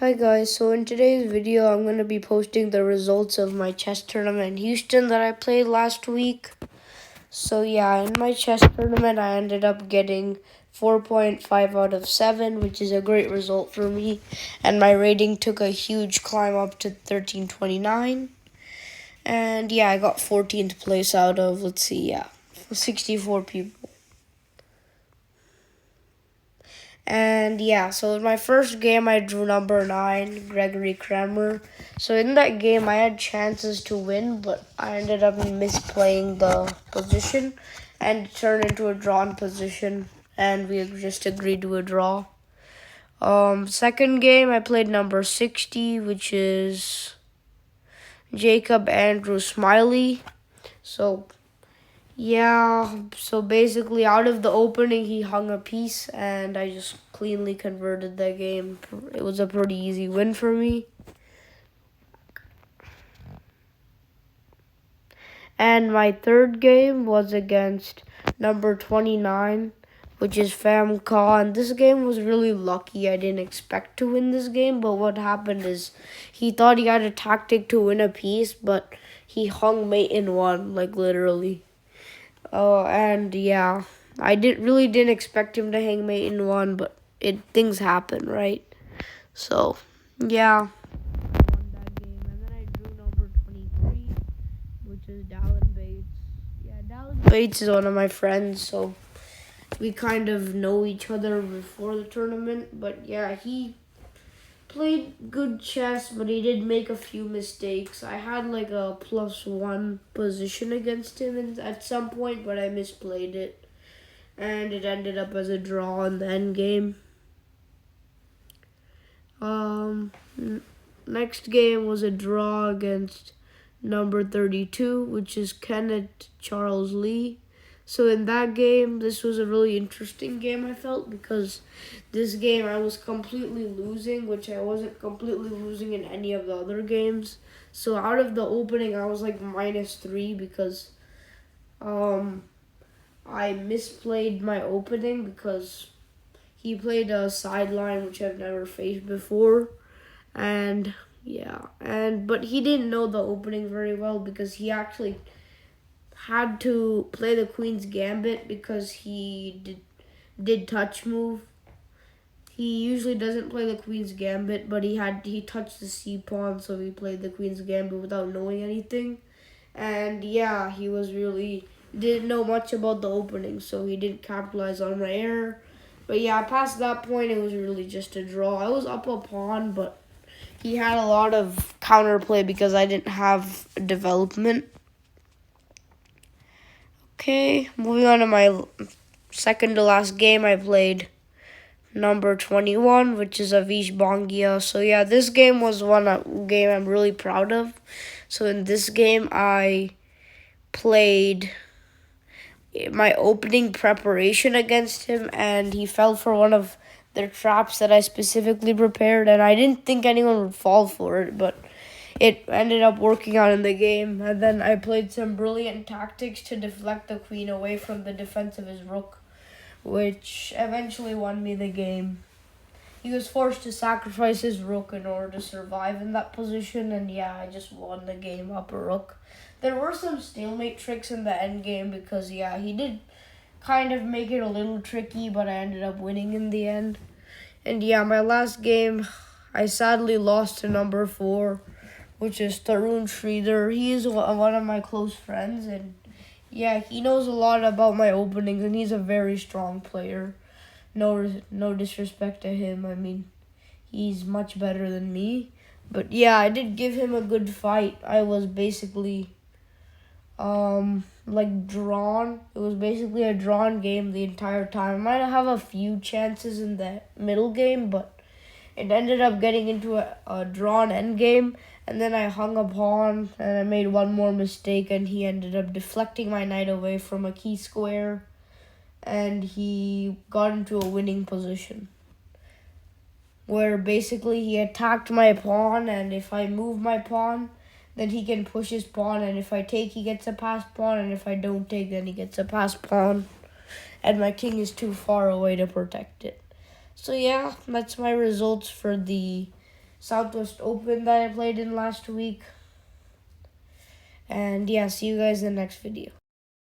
Hi guys, so in today's video I'm going to be posting the results of my chess tournament in Houston that I played last week. So yeah, in my chess tournament I ended up getting 4.5 out of 7, which is a great result for me, and my rating took a huge climb up to 1329. And yeah, I got 14th place out of, 64 people. And yeah, so in my first game, I drew number 9, Gregory Kramer. So in that game, I had chances to win, but I ended up misplaying the position and it turned into a drawn position, and we just agreed to a draw. Second game, I played number 60, which is Jacob Andrew Smiley. So basically out of the opening, he hung a piece, and I just cleanly converted that game. It was a pretty easy win for me. And my third game was against number 29, which is Pham Khan. This game was really lucky. I didn't expect to win this game, but what happened is he thought he had a tactic to win a piece, but he hung mate in one, like literally. And yeah, I didn't expect him to hang mate in one, but things happen, right? So yeah, I won that game, and then I drew number 23, which is Dallin Bates. Yeah, Dallin Bates is one of my friends, so we kind of know each other before the tournament. But yeah, he played good chess, but he did make a few mistakes. I had like a +1 position against him at some point, but I misplayed it, and it ended up as a draw in the end game. Next game was a draw against number 32, which is Kenneth Charles Lee. So in that game, this was a really interesting game, I felt, because this game I was completely losing, which I wasn't completely losing in any of the other games. So out of the opening, I was like -3 because I misplayed my opening because he played a sideline which I've never faced before. And yeah, but he didn't know the opening very well because he actually had to play the Queen's Gambit because he did touch move. He usually doesn't play the Queen's Gambit, but he touched the C pawn, so he played the Queen's Gambit without knowing anything. And yeah, he was really didn't know much about the opening, so he didn't capitalize on my error. But yeah, past that point, it was really just a draw. I was up a pawn, but he had a lot of counterplay because I didn't have development. Okay, moving on to my second to last game, I played number 21, which is Avish Bongia. So yeah, this game was game I'm really proud of. So in this game, I played my opening preparation against him, and he fell for one of their traps that I specifically prepared, and I didn't think anyone would fall for it, but it ended up working out in the game. And then I played some brilliant tactics to deflect the queen away from the defense of his rook, which eventually won me the game. He was forced to sacrifice his rook in order to survive in that position, and yeah, I just won the game up a rook. There were some stalemate tricks in the end game because yeah, he did kind of make it a little tricky, but I ended up winning in the end. And yeah, my last game, I sadly lost to number 4, which is Tarun Sridhar. He is one of my close friends, and yeah, he knows a lot about my openings, and he's a very strong player. No disrespect to him. I mean, he's much better than me. But yeah, I did give him a good fight. I was basically like drawn. It was basically a drawn game the entire time. I might have a few chances in the middle game, but it ended up getting into a drawn end game, and then I hung a pawn and I made one more mistake, and he ended up deflecting my knight away from a key square, and he got into a winning position where basically he attacked my pawn, and if I move my pawn, then he can push his pawn, and if I take, he gets a passed pawn, and if I don't take, then he gets a passed pawn, and my king is too far away to protect it. So yeah, that's my results for the Southwest Open that I played in last week. And yeah, see you guys in the next video.